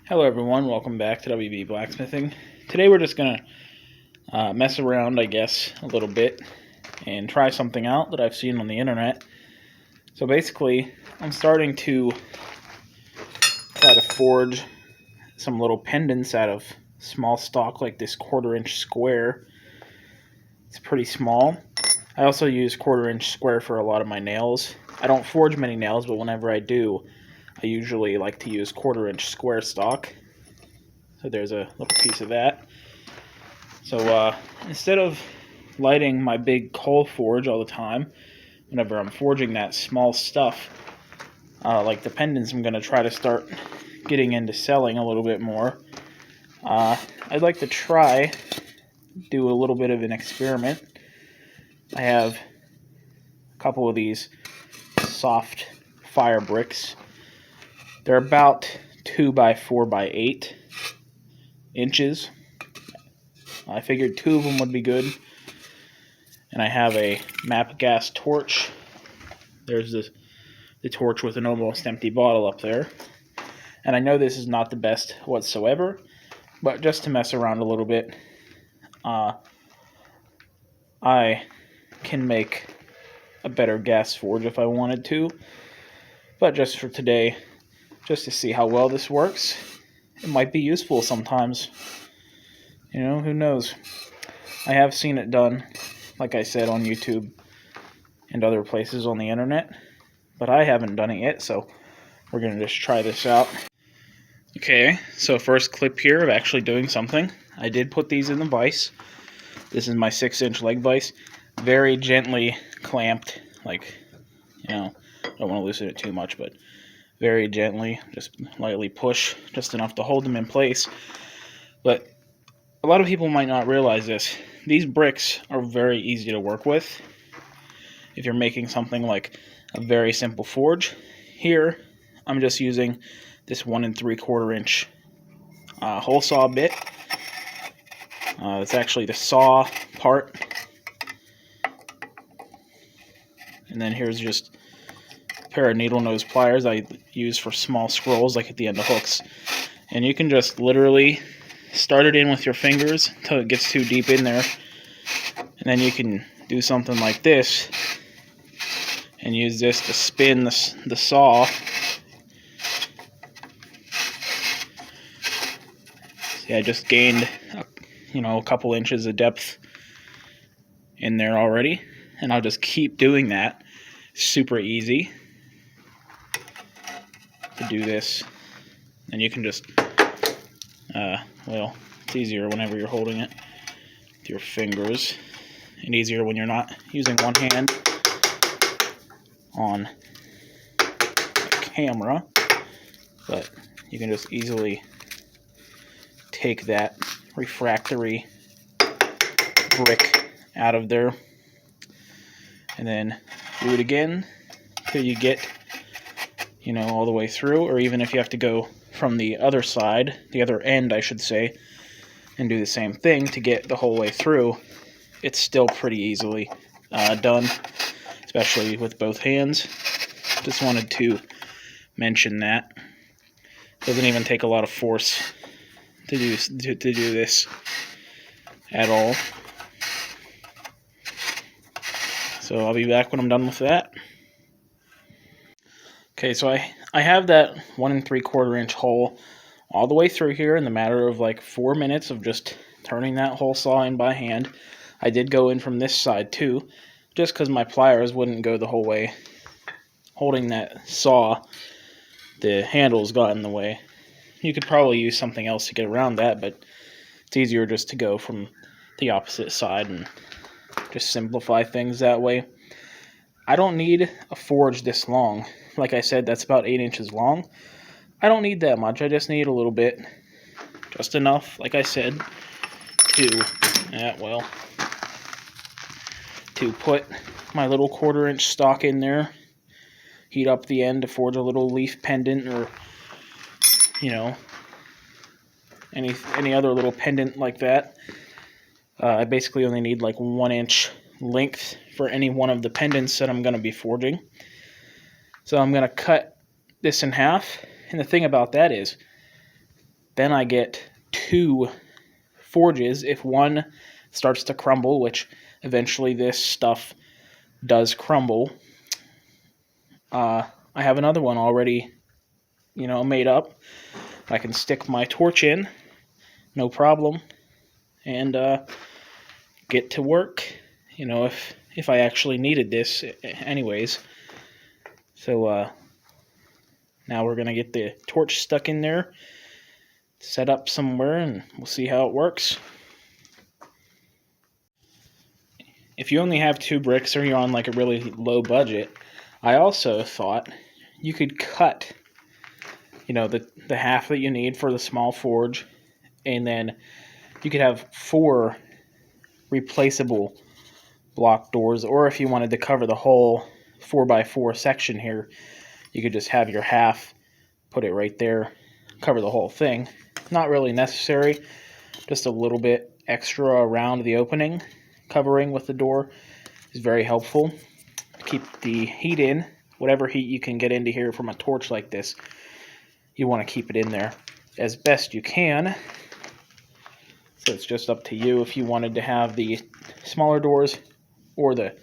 Hello everyone, welcome back to WB Blacksmithing. Today we're just going to mess around, I guess, a little bit and try something out that I've seen on the internet. So basically, I'm starting to try to forge some little pendants out of small stock like this 1/4-inch square. It's pretty small. I also use 1/4-inch square for a lot of my nails. I don't forge many nails, but whenever I do, I usually like to use 1/4-inch square stock. So there's a little piece of that. So instead of lighting my big coal forge all the time, whenever I'm forging that small stuff, like the pendants, I'm going to try to start getting into selling a little bit more. I'd like to try do a little bit of an experiment. I have a couple of these soft fire bricks. They're about 2 by 4 by 8 inches. I figured 2 of them would be good. And I have a map gas torch. There's the torch with an almost empty bottle up there. And I know this is not the best whatsoever, but just to mess around a little bit, I can make a better gas forge if I wanted to. But just for today, just to see how well this works, it might be useful sometimes. You know, who knows? I have seen it done, like I said, on YouTube and other places on the internet, but I haven't done it yet, so we're going to just try this out. Okay, so first clip here of actually doing something. I did put these in the vise. This is my 6-inch leg vise. Very gently clamped, like, you know, don't want to loosen it too much, but very gently, just lightly push, just enough to hold them in place. But a lot of people might not realize this. These bricks are very easy to work with if you're making something like a very simple forge. Here, I'm just using this 1 3/4-inch hole saw bit. It's actually the saw part. And then here's just a pair of needle nose pliers I use for small scrolls, like at the end of hooks. And you can just literally start it in with your fingers until it gets too deep in there. And then you can do something like this and use this to spin the saw. See, I just gained a couple inches of depth in there already, and I'll just keep doing that. Super easy to do this, and you can just well, it's easier whenever you're holding it with your fingers, and easier when you're not using one hand on the camera, but you can just easily take that refractory brick out of there and then do it again till you get, all the way through, or even if you have to go from the other side, the other end I should say, and do the same thing to get the whole way through, it's still pretty easily done, especially with both hands. Just wanted to mention that. Doesn't even take a lot of force to do this at all. So I'll be back when I'm done with that. Okay, so I have that 1 3/4-inch hole all the way through here in the matter of like 4 minutes of just turning that hole saw in by hand. I did go in from this side too, just because my pliers wouldn't go the whole way. Holding that saw, the handles got in the way. You could probably use something else to get around that, but it's easier just to go from the opposite side and just simplify things that way. I don't need a forge this long. Like I said, that's about 8 inches long. I don't need that much. I just need a little bit. Just enough, like I said, to put my little 1/4-inch stock in there. Heat up the end to forge a little leaf pendant, or any other little pendant like that. I basically only need like 1 inch length for any one of the pendants that I'm going to be forging. So I'm going to cut this in half, and the thing about that is Then I get 2 forges if one starts to crumble, which eventually this stuff does crumble. I have another one already, made up. I can stick my torch in, no problem, and get to work, if I actually needed this anyways. So now we're going to get the torch stuck in there, set up somewhere, and we'll see how it works. If you only have 2 bricks or you're on like a really low budget, I also thought you could cut, the half that you need for the small forge, and then you could have 4 replaceable block doors, or if you wanted to cover the whole 4x4 section here, you could just have your half, put it right there, cover the whole thing. Not really necessary, just a little bit extra around the opening covering with the door is very helpful to keep the heat in. Whatever heat you can get into here from a torch like this, you want to keep it in there as best you can. So it's just up to you if you wanted to have the smaller doors or the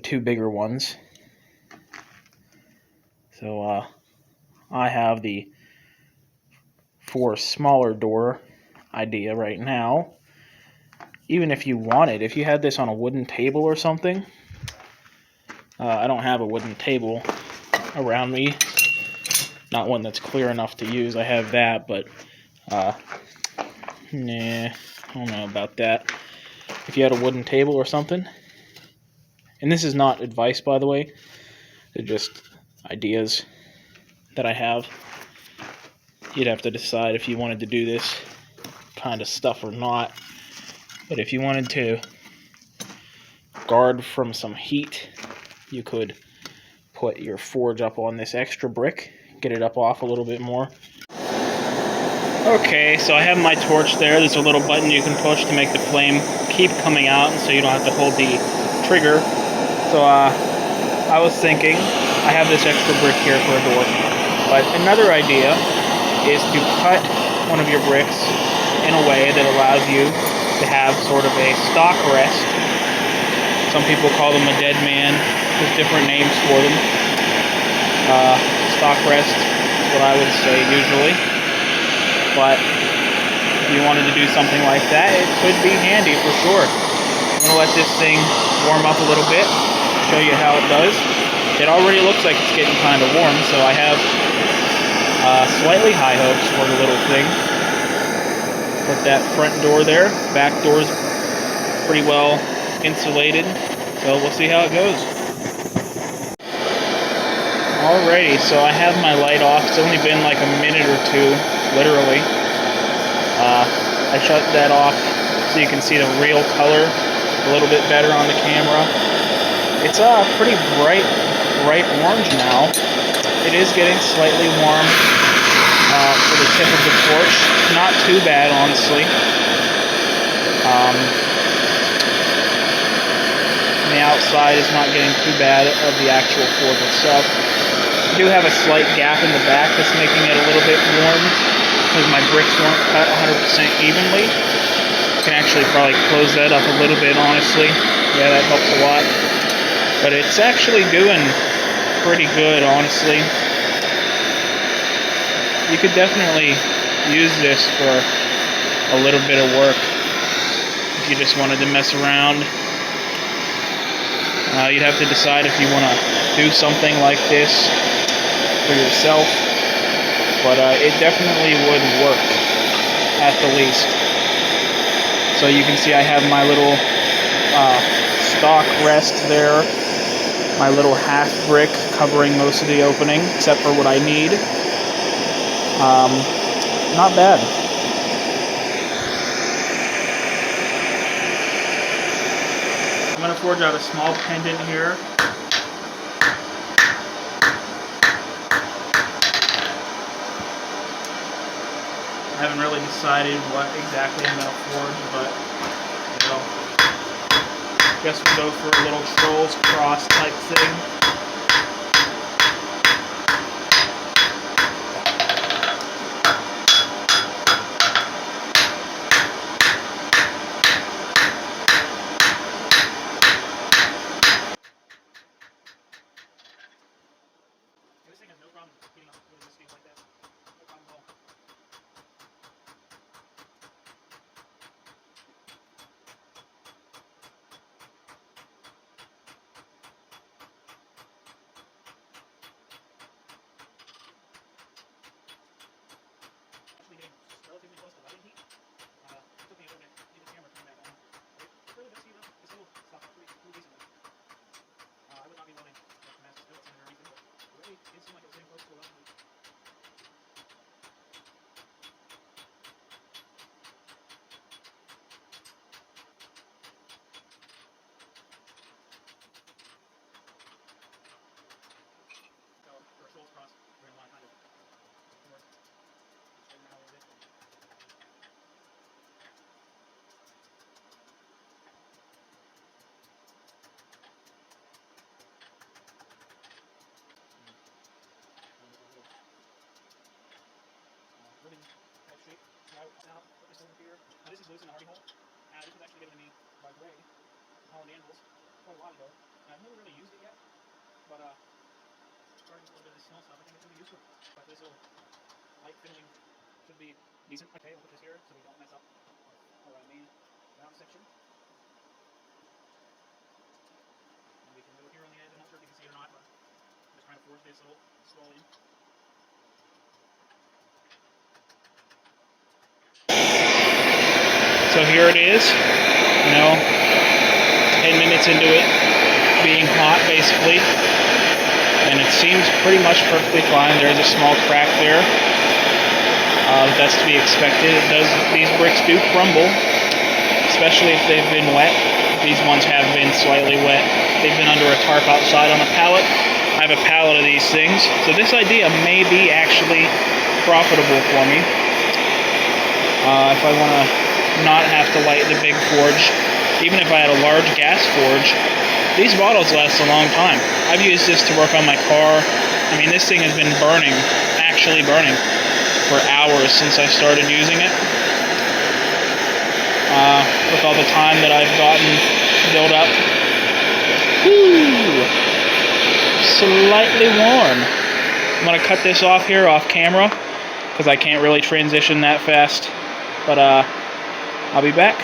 2 bigger ones. So I have the 4 smaller door idea right now. Even if you had this on a wooden table or something, I don't have a wooden table around me, not one that's clear enough to use. I have that, but nah, I don't know about that. If you had a wooden table or something, and this is not advice, by the way, they're just ideas that I have. You'd have to decide if you wanted to do this kind of stuff or not. But if you wanted to guard from some heat, you could put your forge up on this extra brick, get it up off a little bit more. Okay, so I have my torch there. There's a little button you can push to make the flame keep coming out, so you don't have to hold the trigger. So I was thinking, I have this extra brick here for a door, but another idea is to cut one of your bricks in a way that allows you to have sort of a stock rest. Some people call them a dead man. There's different names for them. Stock rest is what I would say usually. But if you wanted to do something like that, it could be handy for sure. I'm going to let this thing warm up a little bit, show you how it does. It already looks like it's getting kind of warm, so I have slightly high hopes for the little thing. Put that front door there. Back door's pretty well insulated, so we'll see how it goes. Alrighty, so I have my light off. It's only been like a minute or 2, literally. I shut that off so you can see the real color a little bit better on the camera. It's pretty bright orange now. It is getting slightly warm for the tip of the torch. Not too bad, honestly. The outside is not getting too bad of the actual forge itself. I do have a slight gap in the back that's making it a little bit warm because my bricks weren't cut 100% evenly. You can actually probably close that up a little bit, honestly. Yeah, that helps a lot. But it's actually doing pretty good, honestly. You could definitely use this for a little bit of work if you just wanted to mess around. You'd have to decide if you want to do something like this for yourself, but it definitely would work at the least. So you can see I have my little stock rest there, my little half brick covering most of the opening except for what I need. Not bad. I'm going to forge out a small pendant here. I haven't really decided what exactly I'm going to forge, but I guess we'll go for a little trolls cross type thing. Now this is loose in the hardy hole. This was actually given to me by Greg, Holland Anvils, quite a while ago. I've never really used it yet, but starting with a little bit of this small stuff, I think it's going to be useful. But this little light finishing should be decent. Okay, we'll put this here so we don't mess up our main round section. And we can go here on the edge. I'm not sure if you can see it or not, but I'm just trying to force this little scroll in. So here it is, 10 minutes into it being hot basically, and it seems pretty much perfectly fine. There is a small crack there. That's to be expected. These bricks do crumble, especially if they've been wet. These ones have been slightly wet. They've been under a tarp outside on a pallet. I have a pallet of these things, so this idea may be actually profitable for me. If I want to not have to light the big forge, even if I had a large gas forge, these bottles last a long time. I've used this to work on my car. I mean, this thing has been burning, actually burning, for hours since I started using it. With all the time that I've gotten built up. Woo! Slightly warm. I'm going to cut this off here, off camera, because I can't really transition that fast. But, I'll be back.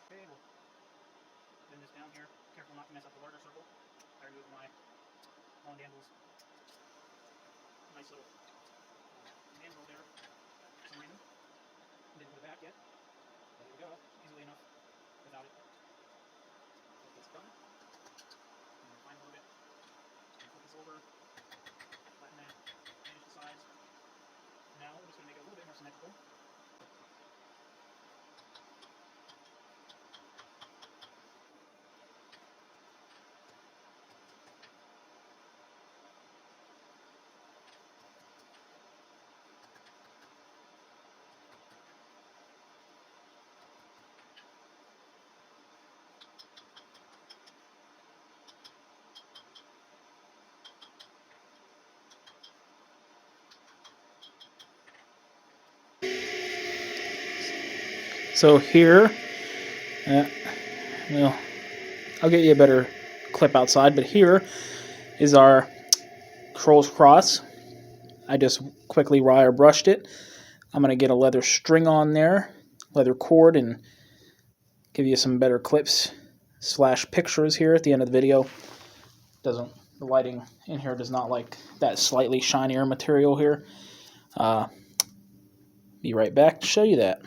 Okay, we'll bend this down here. Careful not to mess up the larger circle. I removed my Holland Anvils. Nice little anvil there for some reason. Didn't put it back yet. There we go. Easily enough without it. Get this done. And then find a little bit. And flip this over. Flatten that. Finish the sides. Now we're just going to make it a little bit more symmetrical. So here, well, I'll get you a better clip outside, but here is our Crow's Cross. I just quickly wire brushed it. I'm going to get a leather string on there, leather cord, and give you some better clips / pictures here at the end of the video. The lighting in here does not like that slightly shinier material here. Be right back to show you that.